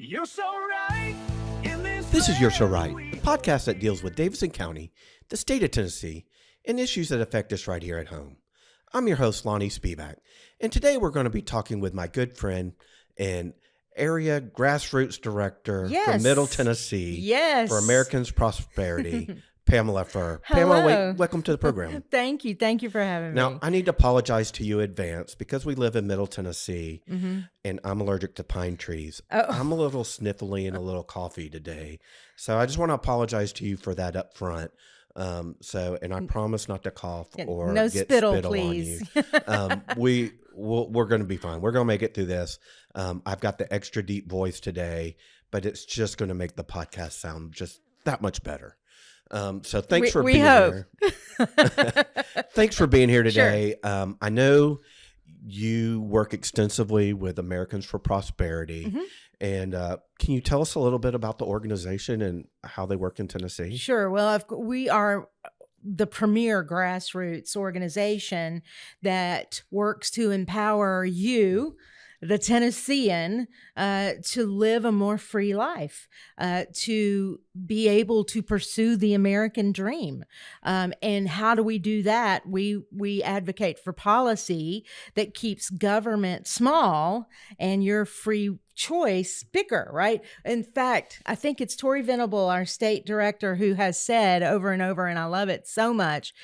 You're so right. This is You're So Right, a podcast that deals with Davidson County, the state of Tennessee, and issues that affect us right here at home. I'm your host, Lonnie Spivak, and today we're going to be talking with my good friend and area grassroots director from Middle Tennessee for Americans Prosperity, Pamela Furr. Pamela, welcome to the program. Thank you. Thank you for having me. Now, I need to apologize to you in advance because we live in Middle Tennessee and I'm allergic to pine trees. I'm a little sniffly and a little coughy today. So I just want to apologize to you for that up front. And I promise not to cough or no get spittle, please. on you. We're going to be fine. We're going to make it through this. I've got the extra deep voice today, but it's just going to make the podcast sound just that much better. So thanks for being here. Thanks for being here today. Sure. I know you work extensively with Americans for Prosperity. And can you tell us a little bit about the organization and how they work in Tennessee? Sure. Well, we are the premier grassroots organization that works to empower you, the Tennessean, to live a more free life, to be able to pursue the American dream. And how do we do that? We advocate for policy that keeps government small and your free choice bigger, right? In fact, I think it's Tori Venable, our state director, who has said over and over, and I love it so much,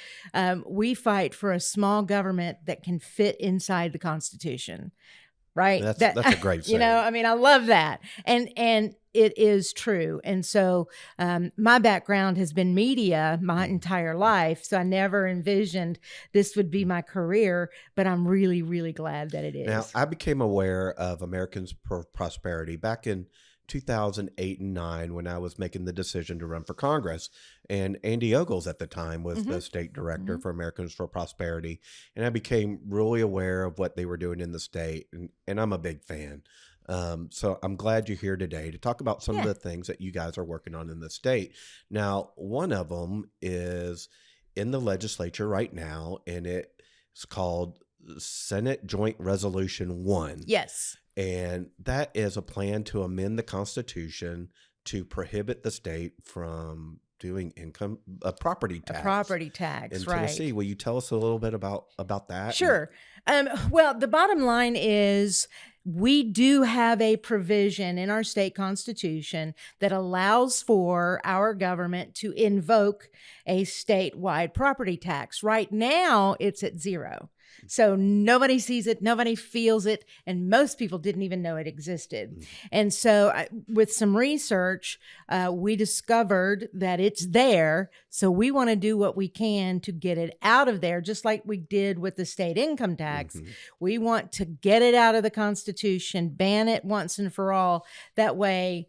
we fight for a small government that can fit inside the Constitution. Right. That's a great saying. I love that. And it is true. And so my background has been media my entire life. So I never envisioned this would be my career, but I'm really, really glad that it is. Now, I became aware of Americans for Prosperity back in 2008 and 9 when I was making the decision to run for Congress. And Andy Ogles at the time was the state director for Americans for Prosperity. And I became really aware of what they were doing in the state. And I'm a big fan. So I'm glad you're here today to talk about some of the things that you guys are working on in the state. Now, one of them is in the legislature right now, and it's called Senate Joint Resolution 1. Yes. And that is a plan to amend the Constitution to prohibit the state from doing property tax. In Tennessee. Will you tell us a little bit about that? Sure. Well, the bottom line is we do have a provision in our state constitution that allows for our government to invoke a statewide property tax. Right now, it's at 0. So nobody sees it, nobody feels it, and most people didn't even know it existed. And so with some research, we discovered that it's there. So we want to do what we can to get it out of there, just like we did with the state income tax. We want to get it out of the Constitution, ban it once and for all. That way,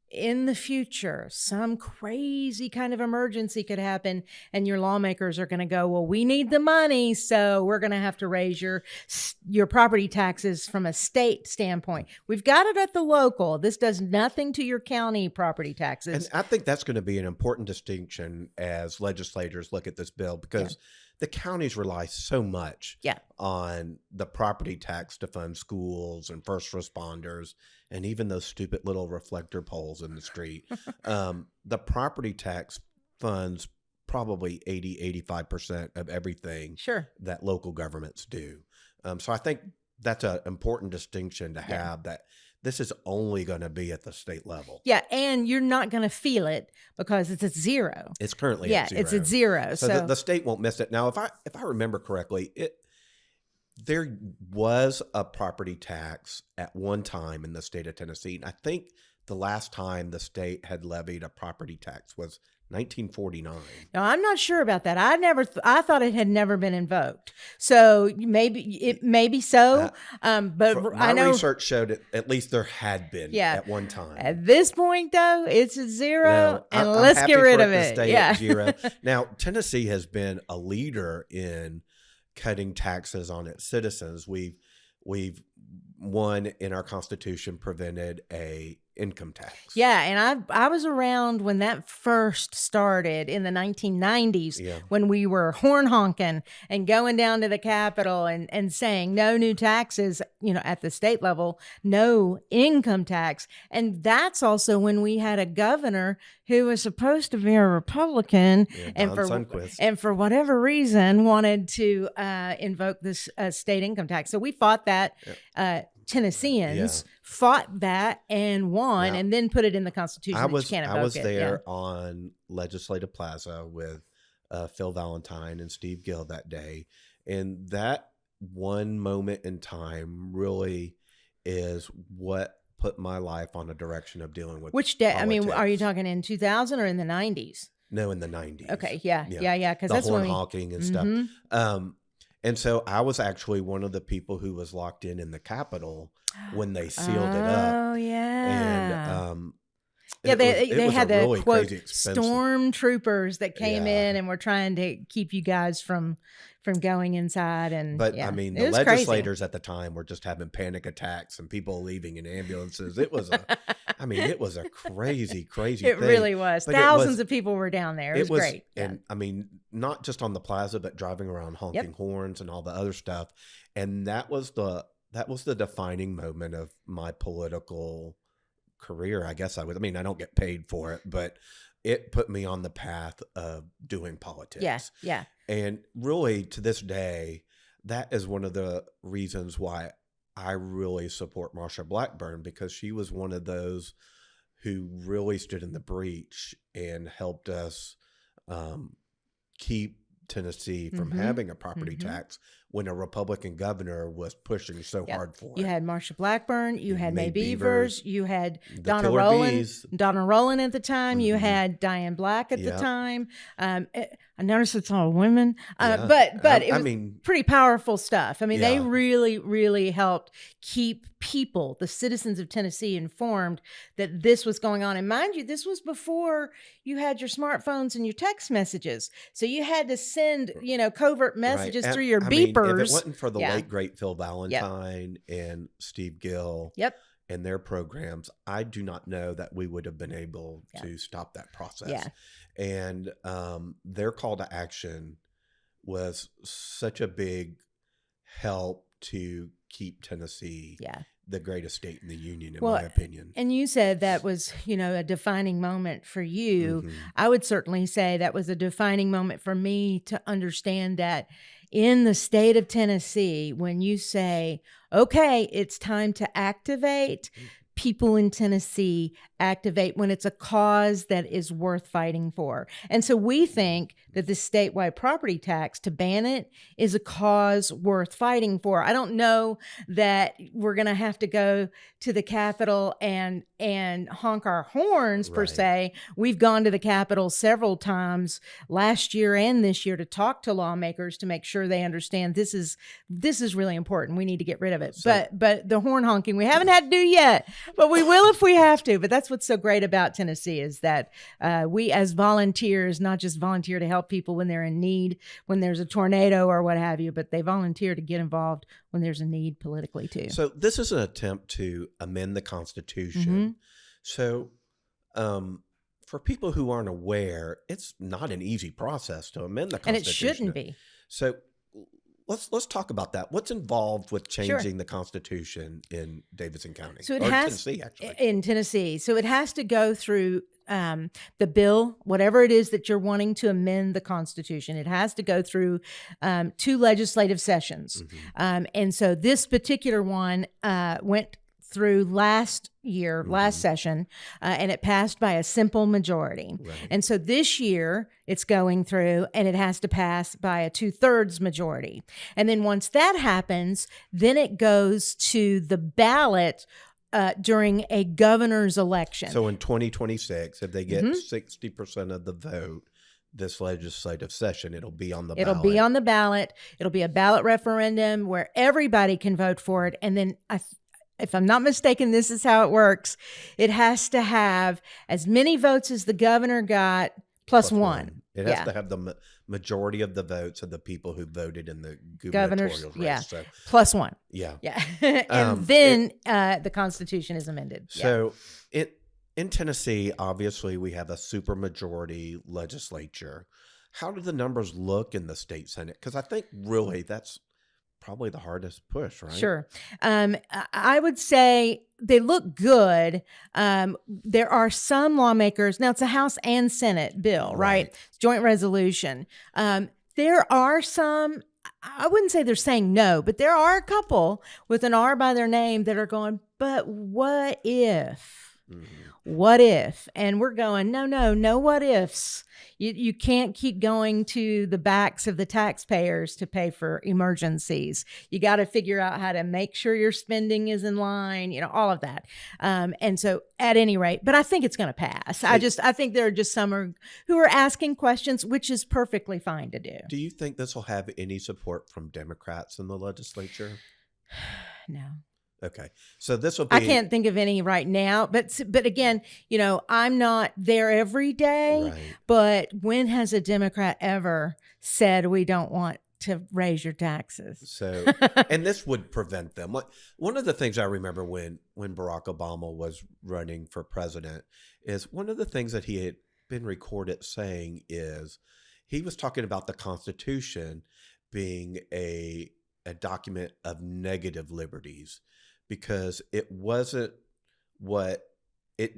in the future, some crazy kind of emergency could happen and your lawmakers are going to go, well, we need the money, so we're going to have to raise your property taxes from a state standpoint. We've got it at the local. This does nothing to your county property taxes. And I think that's going to be an important distinction as legislators look at this bill because the counties rely so much on the property tax to fund schools and first responders and even those stupid little reflector poles in the street. The property tax funds probably 85% of everything that local governments do. So I think that's an important distinction to have, that this is only going to be at the state level. Yeah, and you're not going to feel it because it's at 0. It's currently at 0. It's at 0. So the state won't miss it. Now, if I remember correctly, there was a property tax at one time in the state of Tennessee. And I think the last time the state had levied a property tax was 1949. No, I'm not sure about that. I thought it had never been invoked. So maybe so. But My I know research showed it, at least there had been at one time. At this point, though, it's at 0, and let's get rid of it. At 0. Now, Tennessee has been a leader in cutting taxes on its citizens. We've one in our Constitution prevented a income tax. Yeah, and I was around when that first started in the 1990s, when we were horn honking and going down to the Capitol and saying no new taxes, at the state level, no income tax. And that's also when we had a governor who was supposed to be a Republican, and for whatever reason wanted to invoke this state income tax. So we fought that. Tennesseans fought that and won, and then put it in the Constitution. I was there on Legislative Plaza with Phil Valentine and Steve Gill that day, and that one moment in time really is what put my life on a direction of dealing with which day. Politics. I mean, are you talking in 2000 or in the 90s? No, in the 90s. Okay, yeah, because that's horn when honking and stuff. And so I was actually one of the people who was locked in the Capitol when they sealed it up. Oh, yeah. And they had the really quote stormtroopers that came in and were trying to keep you guys from going inside. I mean, the legislators at the time were just having panic attacks and people leaving in ambulances. It was a crazy thing. It really was. Thousands of people were down there. It was great. And I mean, not just on the plaza, but driving around honking horns and all the other stuff. And that was the defining moment of my political career. I guess I don't get paid for it, but it put me on the path of doing politics. Yeah. And really, to this day, that is one of the reasons why I really support Marsha Blackburn, because she was one of those who really stood in the breach and helped us keep Tennessee from having a property tax when a Republican governor was pushing so hard for it. You had Marsha Blackburn, you had May Beavers, you had Donna Rowland at the time, you had Diane Black at the time. I noticed it's all women, but it was pretty powerful stuff. I mean, they really, really helped keep people, the citizens of Tennessee, informed that this was going on. And mind you, this was before you had your smartphones and your text messages. So you had to send, covert messages through your beepers. If it wasn't for the late, great Phil Valentine and Steve Gill and their programs, I do not know that we would have been able to stop that process. Yeah. And their call to action was such a big help to keep Tennessee the greatest state in the union, in my opinion. And you said that was, a defining moment for you. I would certainly say that was a defining moment for me to understand that in the state of Tennessee, when you say, okay, it's time to activate, people in Tennessee activate when it's a cause that is worth fighting for. And so we think that the statewide property tax, to ban it, is a cause worth fighting for. I don't know that we're going to have to go to the Capitol and honk our horns per se. We've gone to the Capitol several times last year and this year to talk to lawmakers to make sure they understand this is really important. We need to get rid of it. But the horn honking we haven't had to do yet, but we will if we have to. But that's what's so great about Tennessee, is that we as volunteers not just volunteer to help people when they're in need, when there's a tornado or what have you, but they volunteer to get involved when there's a need politically too. So this is an attempt to amend the Constitution. So for people who aren't aware, it's not an easy process to amend the Constitution. And it shouldn't be. So let's talk about that. What's involved with changing the Constitution in Davidson County? So Tennessee, actually. In Tennessee. So it has to go through the bill, whatever it is that you're wanting to amend the Constitution. It has to go through 2 legislative sessions. And so this particular one went through last session, and it passed by a simple majority. And so this year it's going through and it has to pass by a 2/3 majority. And then once that happens, then it goes to the ballot during a governor's election. So in 2026, if they get 60% of the vote this legislative session, it'll be on the ballot. It'll be on the ballot. It'll be a ballot referendum where everybody can vote for it. And then if I'm not mistaken, this is how it works. It has to have as many votes as the governor got plus one. It has to have the majority of the votes of the people who voted in the gubernatorial race. Yeah, So, plus one. Yeah. And then the Constitution is amended. So in Tennessee, obviously, we have a supermajority legislature. How do the numbers look in the state Senate? Because I think really that's probably the hardest push, right? Sure. I would say they look good. There are some lawmakers. Now, it's a House and Senate bill, right? It's joint resolution. There are some, I wouldn't say they're saying no, but there are a couple with an R by their name that are going, but what if? Mm-hmm. What if? And we're going, no what ifs. You can't keep going to the backs of the taxpayers to pay for emergencies. You got to figure out how to make sure your spending is in line, all of that. And so at any rate, but I think it's going to pass. I think there are just some who are asking questions, which is perfectly fine to do. Do you think this will have any support from Democrats in the legislature? No. Okay. So this will be... I can't think of any right now, but again, I'm not there every day, right. But when has a Democrat ever said we don't want to raise your taxes? So, and this would prevent them. One of the things I remember when Barack Obama was running for president is one of the things that he had been recorded saying is he was talking about the Constitution being a document of negative liberties. Because it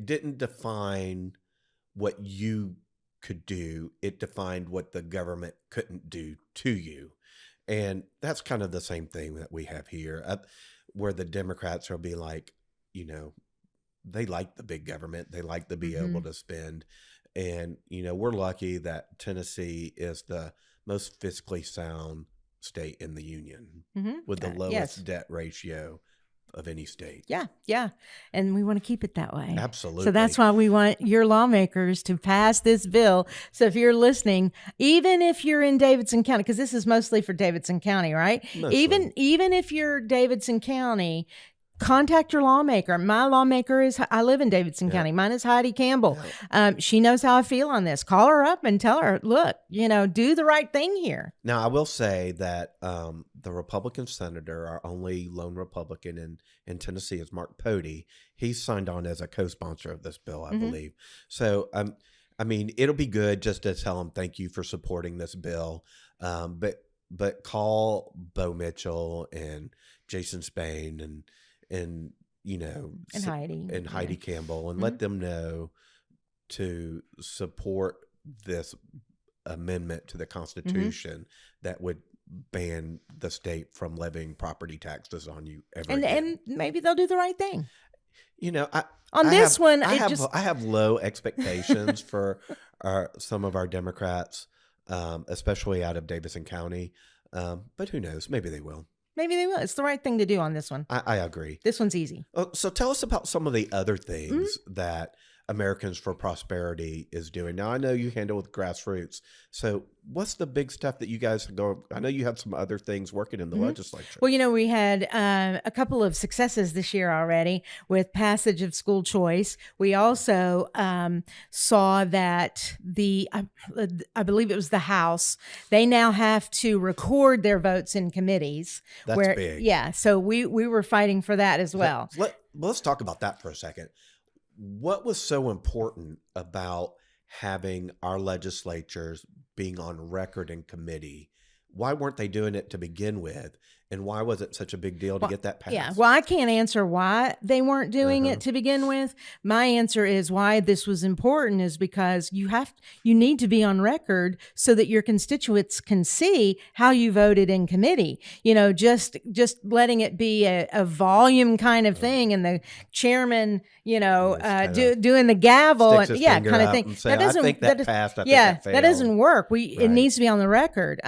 didn't define what you could do. It defined what the government couldn't do to you. And that's kind of the same thing that we have here, where the Democrats will be like, they like the big government. They like to be able to spend. And, we're lucky that Tennessee is the most fiscally sound state in the union with the lowest debt ratio of any state. Yeah. And we want to keep it that way. Absolutely. So that's why we want your lawmakers to pass this bill. So if you're listening, even if you're in Davidson County, because this is mostly for Davidson County, right? Mostly. Even if you're Davidson County, contact your lawmaker. My lawmaker I live in Davidson County. Mine is Heidi Campbell. She knows how I feel on this. Call her up and tell her, look, do the right thing here. Now, I will say that the Republican senator, our only lone Republican in Tennessee, is Mark Pody. He's signed on as a co-sponsor of this bill, I believe. So, it'll be good just to tell him thank you for supporting this bill. But call Bo Mitchell and Jason Spain and Heidi Campbell and let them know to support this amendment to the Constitution that would ban the state from levying property taxes on you ever again. And maybe they'll do the right thing. I have low expectations for some of our Democrats, especially out of Davidson County. But who knows? Maybe they will. Maybe they will. It's the right thing to do on this one. I agree. This one's easy. So tell us about some of the other things that Americans for Prosperity is doing. Now, I know you handle with grassroots. So what's the big stuff that you guys go? I know you have some other things working in the legislature. Well, we had a couple of successes this year already with passage of school choice. We also saw that I believe it was the House, they now have to record their votes in committees. That's big. Yeah. So we were fighting for that as well. Let's talk about that for a second. What was so important about having our legislatures being on record in committee? Why weren't they doing it to begin with? And why was it such a big deal to get that passed? Yeah, well, I can't answer why they weren't doing it to begin with. My answer is why this was important is because you need to be on record so that your constituents can see how you voted in committee. Just letting it be a volume kind of thing and the chairman, doing the gavel and kind of thing. That doesn't. I think that passed. That doesn't work. It needs to be on the record.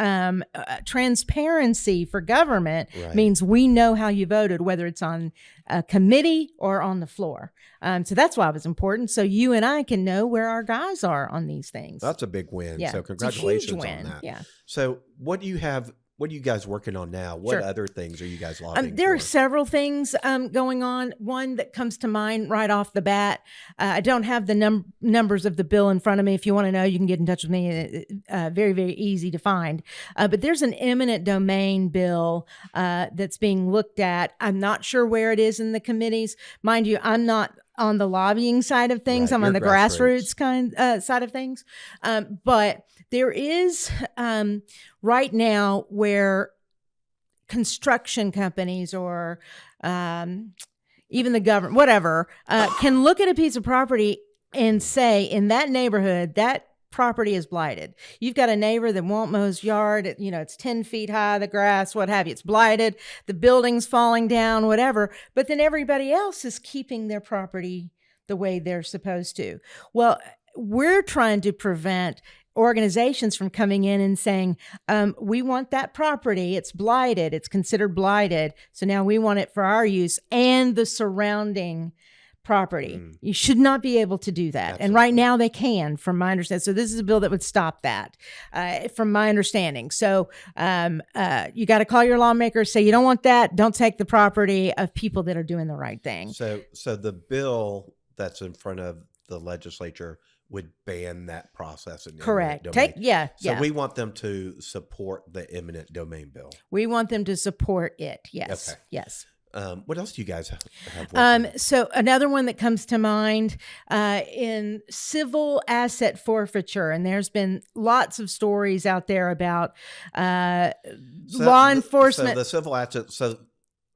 Transparency for government means we know how you voted, whether it's on a committee or on the floor. So that's why it was important. So you and I can know where our guys are on these things. That's a big win. Yeah, so congratulations on that. Yeah. So what do you have What are you guys working on now? What Sure. other things are you guys lobbying There are for? several things going on. One that comes to mind right off the bat. I don't have the numbers of the bill in front of me. If you want to know, you can get in touch with me. Very, very easy to find. But there's an eminent domain bill that's being looked at. I'm not sure where it is in the committees. Mind you, I'm not on the lobbying side of things. Right, I'm on you're the grassroots side of things. But there is right now where construction companies or even the government, whatever, can look at a piece of property and say, in that neighborhood, that property is blighted. You've got a neighbor that won't mow his yard. It's 10 feet high, the grass, what have you. It's blighted. The building's falling down, whatever. But then everybody else is keeping their property the way they're supposed to. Well, we're trying to prevent organizations from coming in and saying, we want that property. It's blighted. It's considered blighted. So now we want it for our use and the surrounding property. You should not be able to do that. Absolutely. And right now they can, from my understanding. So this is a bill that would stop that, from my understanding. So you got to call your lawmaker, say you don't want that. Don't take the property of people that are doing the right thing. So the bill that's in front of the legislature would ban that process. In Correct. So we want them to support the eminent domain bill. We want them to support it. Yes. Okay. Yes. What else do you guys have? So another one that comes to mind in civil asset forfeiture, and there's been lots of stories out there about law enforcement. So the civil asset. So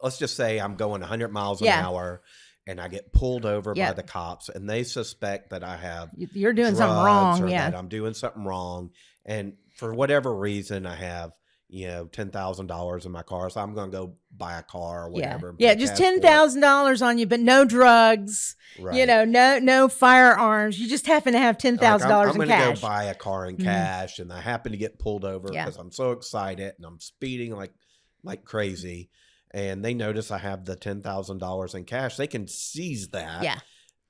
let's just say I'm going 100 miles an hour, and I get pulled over by the cops, and they suspect that I have you're doing something wrong. Or that I'm doing something wrong, and for whatever reason, I have $10,000 in my car, so I'm going to go buy a car or whatever. Yeah, just $10,000 on you, but no drugs. Right. No firearms. You just happen to have $10,000 in cash. I'm going to go buy a car in cash, and I happen to get pulled over because I'm so excited and I'm speeding like crazy. And they notice I have the $10,000 in cash. They can seize that. Yeah.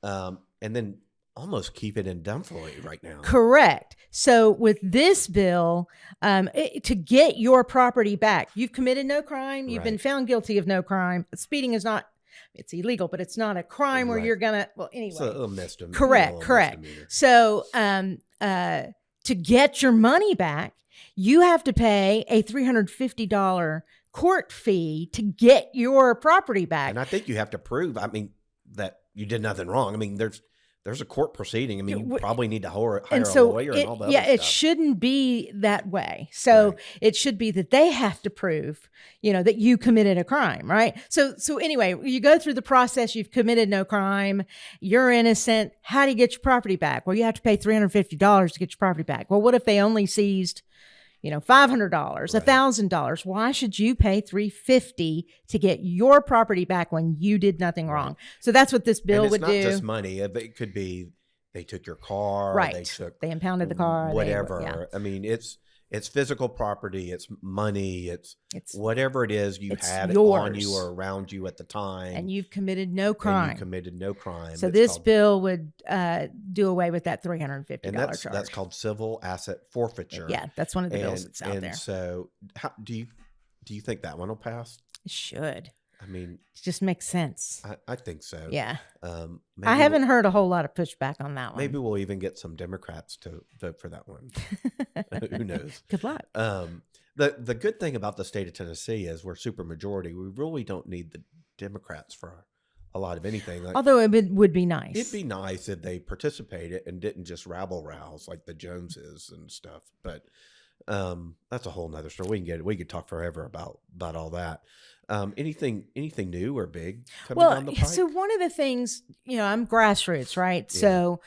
And then almost keep it indefinitely right now. Correct. So with this bill, to get your property back, you've committed no crime. You've been found guilty of no crime. Speeding is not, it's illegal, but it's not a crime where you're going to, well, anyway. It's a misdemeanor. Correct. So to get your money back, you have to pay a $350 court fee to get your property back. And I think you have to prove, that you did nothing wrong. There's a court proceeding. You probably need to hire a lawyer and all that. Yeah, it shouldn't be that way. So it should be that they have to prove, that you committed a crime, right? So anyway, you go through the process. You've committed no crime. You're innocent. How do you get your property back? Well, you have to pay $350 to get your property back. Well, what if they only seized $500, $1,000. Why should you pay $350 to get your property back when you did nothing wrong? So that's what this bill would do. It's not just money. It could be they took your car. Right. They impounded the car. Whatever. It's physical property. It's money. It's whatever it is you had on you or around you at the time. And you've committed no crime. So this bill would do away with that $350 and charge. That's called civil asset forfeiture. Yeah, that's one of the bills that's out there. And so do you think that one will pass? It should. It just makes sense. I think so. Yeah. I haven't heard a whole lot of pushback on that one. Maybe we'll even get some Democrats to vote for that one. Who knows? Good luck. The good thing about the state of Tennessee is we're super majority. We really don't need the Democrats for a lot of anything. Although it would be nice. It'd be nice if they participated and didn't just rabble-rouse like the Joneses and stuff. But that's a whole nother story. We could talk forever about all that. Anything new or big coming down the pike? So one of the things, I'm grassroots, right? Yeah. So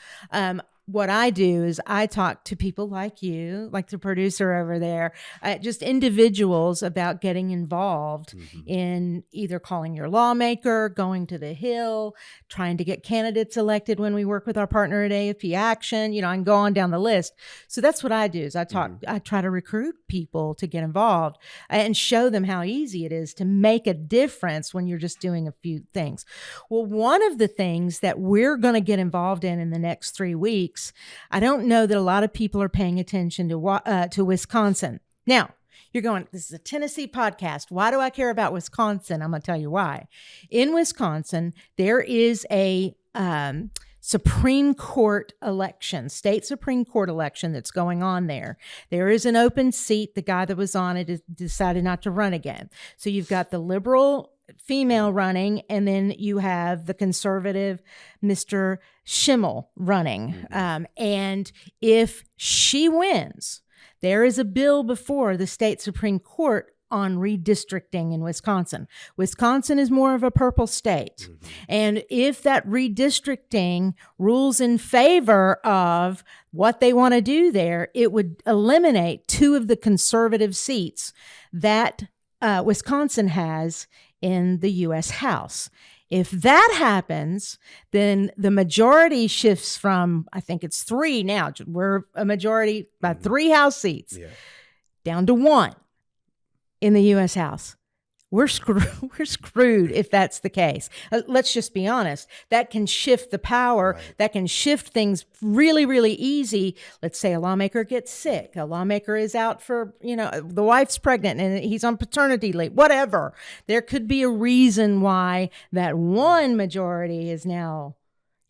what I do is I talk to people like you, like the producer over there, just individuals about getting involved in either calling your lawmaker, going to the Hill, trying to get candidates elected when we work with our partner at AFP Action. I can go on down the list. So that's what I do is I try to recruit people to get involved and show them how easy it is to make a difference when you're just doing a few things. Well, one of the things that we're going to get involved in the next 3 weeks, I don't know that a lot of people are paying attention to Wisconsin. Now, You're going, this is a Tennessee podcast. Why do I care about Wisconsin? I'm going to tell you why. In Wisconsin, there is a Supreme Court election, state Supreme Court election that's going on there. There is an open seat. The guy that was on it decided not to run again. So you've got the liberal female running, and then you have the conservative Mr. Schimmel running. And if she wins, there is a bill before the state Supreme Court on redistricting in Wisconsin. Wisconsin is more of a purple state. And if that redistricting rules in favor of what they want to do there, it would eliminate 2 of the conservative seats that Wisconsin has in the U.S. House. If that happens, then the majority shifts from, I think it's 3 now. We're a majority by 3 House seats down to 1 in the U.S. House. We're screwed if that's the case. Let's just be honest. That can shift the power. Right. That can shift things really, really easy. Let's say a lawmaker gets sick. A lawmaker is out for, the wife's pregnant and he's on paternity leave, whatever. There could be a reason why that one majority is now,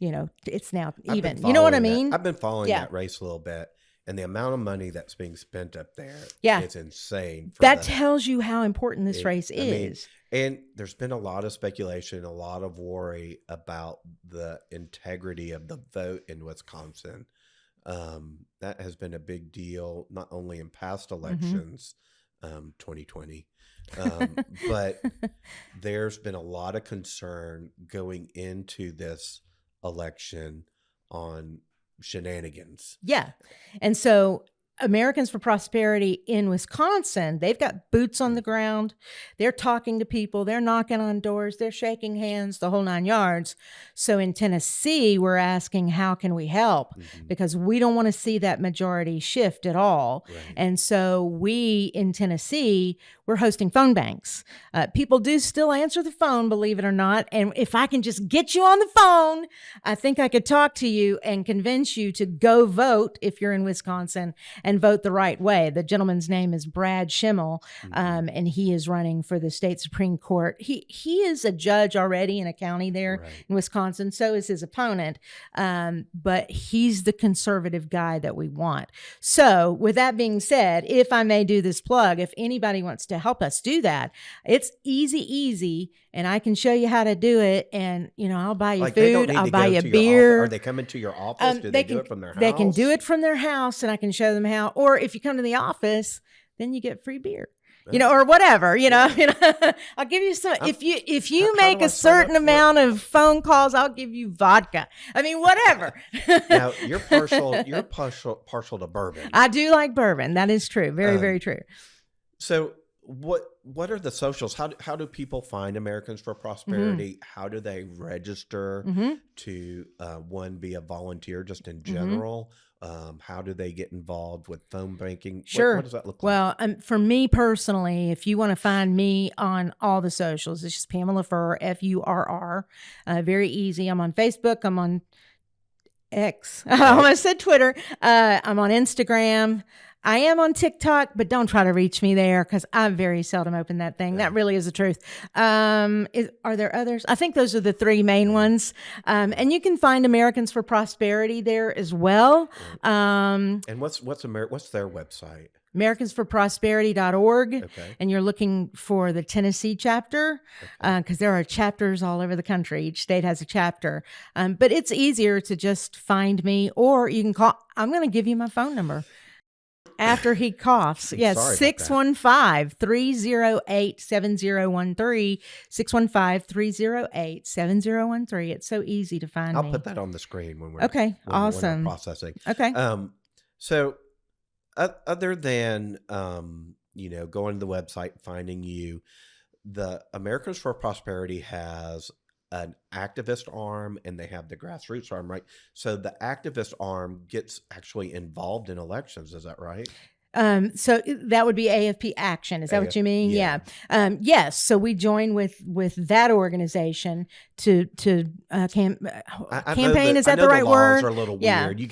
it's now even. You know what I mean? I've been following that race a little bit. And the amount of money that's being spent up there is insane. That tells you how important this race is. And there's been a lot of speculation, a lot of worry about the integrity of the vote in Wisconsin. That has been a big deal, not only in past elections, 2020, but there's been a lot of concern going into this election on shenanigans. Yeah. And so Americans for Prosperity in Wisconsin, they've got boots on the ground. They're talking to people. They're knocking on doors. They're shaking hands, the whole 9 yards. So in Tennessee, we're asking, how can we help? Because we don't want to see that majority shift at all. Right. And so we in Tennessee, we're hosting phone banks. People do still answer the phone, believe it or not. And if I can just get you on the phone, I think I could talk to you and convince you to go vote if you're in Wisconsin and vote the right way. The gentleman's name is Brad Schimmel, and he is running for the state Supreme Court. He is a judge already in a county there in Wisconsin. So is his opponent, but he's the conservative guy that we want. So with that being said, if I may do this plug, if anybody wants to help us do that, it's easy, and I can show you how to do it. And I'll buy you food, I'll buy you beer. Are they coming to your office? Do they do it from their house? They can do it from their house, and I can show them how. Or if you come to the office, then you get free beer. Or whatever, I'll give you some. If you make a certain amount of phone calls, I'll give you vodka. I mean, whatever. Now you're partial to bourbon. I do like bourbon. That is true. Very, very true. So what are the socials? How do people find Americans for Prosperity? How do they register to be a volunteer just in general? How do they get involved with phone banking? Sure. What does that look like? Well, for me personally, if you want to find me on all the socials, it's just Pamela Furr, Furr. Very easy. I'm on Facebook. I'm on X. I almost said Twitter. I'm on Instagram. I am on TikTok, but don't try to reach me there because I very seldom open that thing. That really is the truth. Are there others? I think those are the 3 main ones. And you can find Americans for Prosperity there as well. And what's their website? AmericansForProsperity.org. And you're looking for the Tennessee chapter because there are chapters all over the country. Each state has a chapter. But it's easier to just find me, or you can call. I'm going to give you my phone number. After he coughs. Yes, 615-308-7013. 615-308-7013. It's so easy to find me. I'll put that on the screen when we're awesome. When we're processing. Okay. So other than going to the website and finding you, the Americans for Prosperity has an activist arm and they have the grassroots arm, right? So the activist arm gets actually involved in elections. Is that right? So that would be AFP Action. Is that what you mean? Yeah. Yes. So we join with that organization to campaign. Is that the right laws word? are a little Yeah. weird. You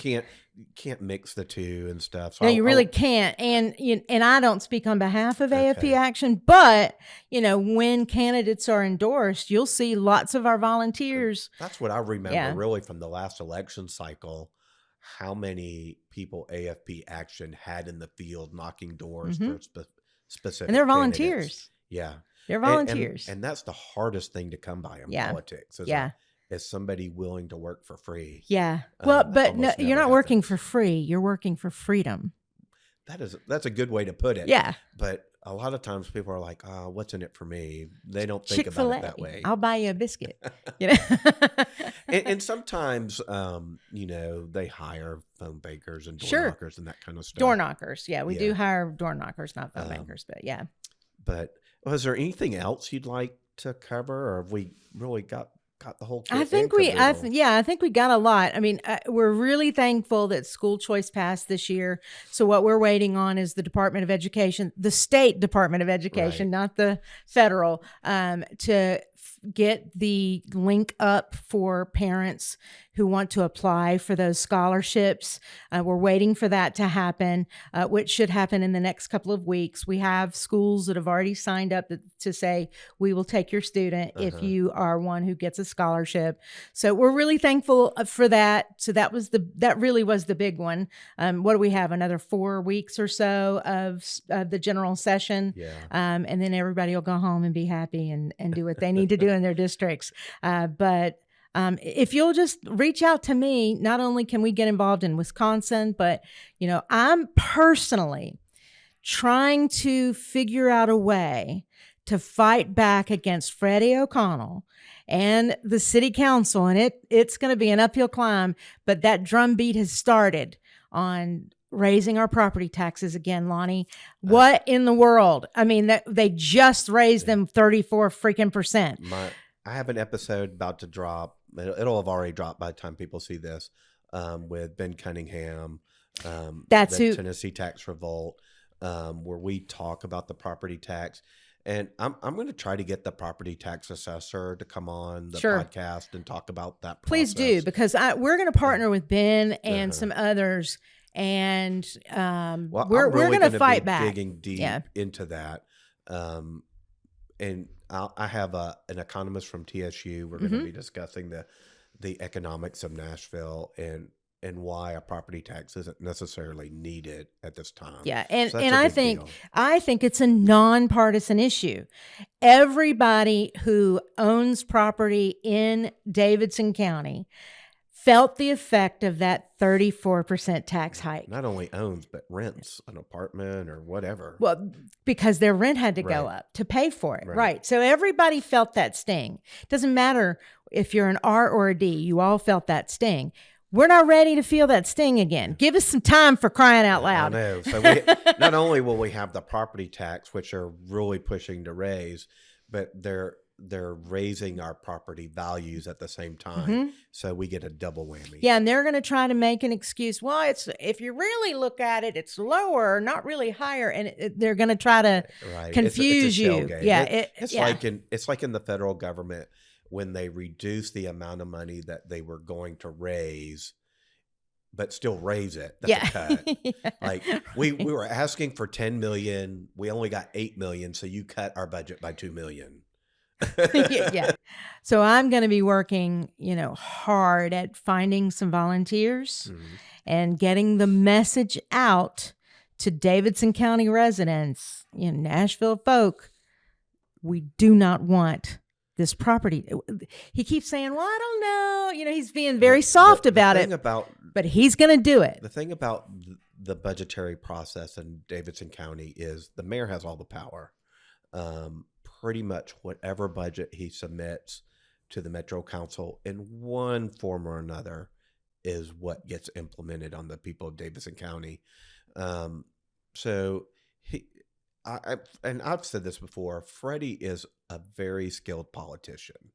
can't mix the two and stuff. So No, you really can't. And I don't speak on behalf of AFP Okay. Action, but when candidates are endorsed, you'll see lots of our volunteers. That's what I remember Yeah. really from the last election cycle, how many people AFP Action had in the field knocking doors for specific And they're candidates. volunteers. Yeah. They're volunteers. And that's the hardest thing to come by in Yeah. politics. Is somebody willing to work for free. Yeah. Well, but no, almost you're never not working happens. for free. You're working for freedom. That's a good way to put it. Yeah. But a lot of times people are like, "Oh, what's in it for me?" They don't think Chick-fil-A. about it that way. I'll buy you a biscuit. And sometimes, they hire phone bakers and door Sure. knockers and that kind of stuff. Door knockers. Yeah, we Yeah. do hire door knockers, not phone bankers, but yeah. But was there anything else you'd like to cover, or have we really got the whole kit I and think we got a lot. I mean, we're really thankful that school choice passed this year. So what we're waiting on is the Department of Education, the state Department of Education, Right. not the federal, to get the link up for parents who want to apply for those scholarships. We're waiting for that to happen, which should happen in the next couple of weeks. We have schools that have already signed up to say, we will take your student if you are one who gets a scholarship. So we're really thankful for that. So that really was the big one. What do we have? Another 4 weeks or so of the general session. Yeah. And then everybody will go home and be happy and do what they need to do in their districts. But if you'll just reach out to me, not only can we get involved in Wisconsin, but, I'm personally trying to figure out a way to fight back against Freddie O'Connell and the city council. And it's going to be an uphill climb, but that drumbeat has started on raising our property taxes again, Lonnie. What in the world? I mean, they just raised them 34 freaking percent. I have an episode about to drop. It'll have already dropped by the time people see this, with Ben Cunningham, That's the who. Tennessee Tax Revolt, where we talk about the property tax. And I'm going to try to get the property tax assessor to come on the Sure. podcast and talk about that process. Please do, because we're going to partner with Ben and some others, and we're really going to fight be back. digging deep Yeah. into that. And I have an economist from TSU. We're going to be discussing the economics of Nashville and why a property tax isn't necessarily needed at this time. Yeah, and So that's a I big think deal. it's a nonpartisan issue. Everybody who owns property in Davidson County felt the effect of that 34% tax hike. Not only owns, but rents an apartment or whatever. Well, because their rent had to go Right. up to pay for it. Right. Right. So everybody felt that sting. Doesn't matter if you're an R or a D, you all felt that sting. We're not ready to feel that sting again. Give us some time, for crying out loud. I know. So not only will we have the property tax, which are really pushing to raise, but they're raising our property values at the same time. So we get a double whammy. Yeah, and they're going to try to make an excuse. Well, if you really look at it, it's lower, not really higher, and they're going to try to Right. confuse it's a you. shell game. Yeah, It's like in the federal government when they reduce the amount of money that they were going to raise, but still raise it. That's a cut. Yeah. Like we were asking for 10 million, we only got 8 million, so you cut our budget by 2 million. Yeah. So I'm going to be working, hard at finding some volunteers and getting the message out to Davidson County residents, Nashville folk. We do not want this property. He keeps saying, well, I don't know. He's being very soft about it, but he's going to do it. The thing about the budgetary process in Davidson County is the mayor has all the power. Pretty much whatever budget he submits to the Metro Council in one form or another is what gets implemented on the people of Davidson County. So I've said this before, Freddie is a very skilled politician.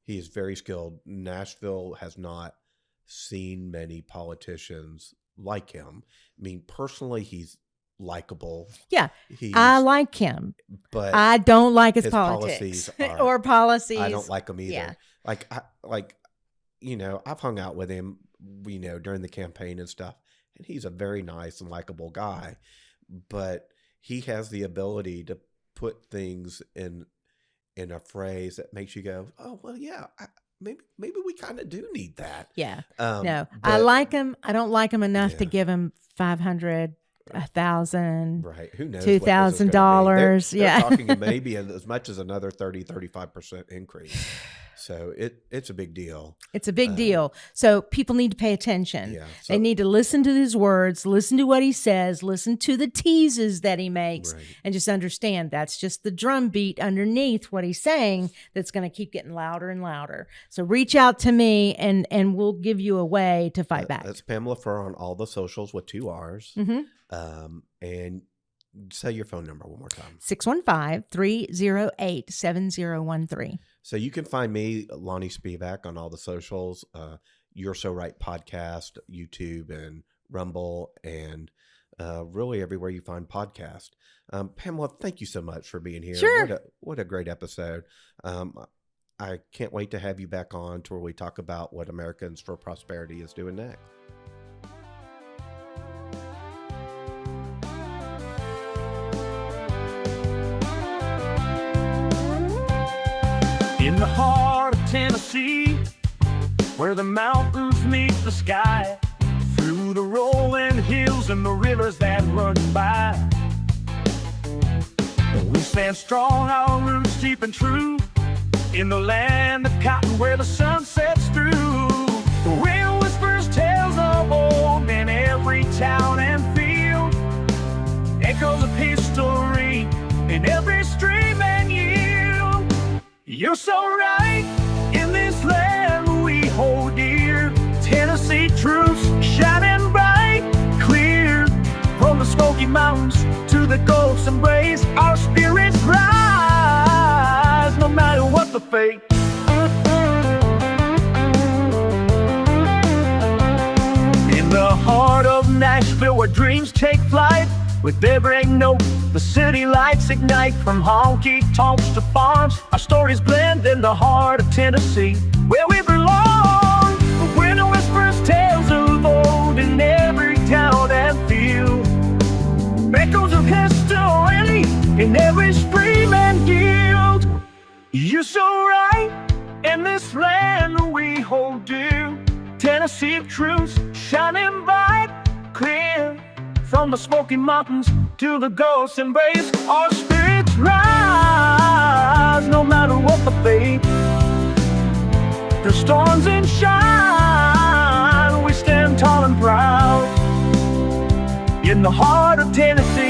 He is very skilled. Nashville has not seen many politicians like him. I mean, personally, he's likable. Yeah, I like him, but I don't like his policies politics or policies. I don't like him either. Yeah. Like, I've hung out with him, during the campaign and stuff, and he's a very nice and likable guy, but he has the ability to put things in a phrase that makes you go, oh, well, yeah, maybe we kind of do need that. Yeah. No, I like him. I don't like him enough to Yeah. give him 500, 1,000, Right. Who knows? $2,000. They're Yeah. talking maybe as much as another 35% increase. So it's a big deal. It's a big deal. So people need to pay attention. Yeah. They need to listen to his words, listen to what he says, listen to the teases that he makes, Right. and just understand that's just the drum beat underneath what he's saying that's going to keep getting louder and louder. So reach out to me and we'll give you a way to fight back. That's Pamela Furr on all the socials with 2 R's. And say your phone number one more time. 615-308-7013. So you can find me, Lonnie Spivak, on all the socials, You're So Right podcast, YouTube, and Rumble, and really everywhere you find podcasts. Pamela, thank you so much for being here. Sure. What a great episode. I can't wait to have you back on to where we talk about what Americans for Prosperity is doing next. In the heart of Tennessee, where the mountains meet the sky, through the rolling hills and the rivers that run by, we stand strong, our roots deep and true, in the land of cotton where the sun sets through. The wind whispers tales of old in every town and field, echoes of history in every stream and yield. You're so right, in this land we hold dear, Tennessee truths shining bright, clear, from the Smoky Mountains to the Gulf's embrace, our spirits rise, no matter what the fate. In the heart of Nashville where dreams take flight, with every note, the city lights ignite. From honky-tonks to farms, our stories blend in the heart of Tennessee, where we belong. The wind whispers tales of old in every town and field, echoes of history in every stream and guild. You're so right, in this land we hold dear, Tennessee truths shining bright, clear, from the Smoky Mountains to the Gulf's embrace, our spirits rise, no matter what the fate. Through storms and shine, we stand tall and proud, in the heart of Tennessee.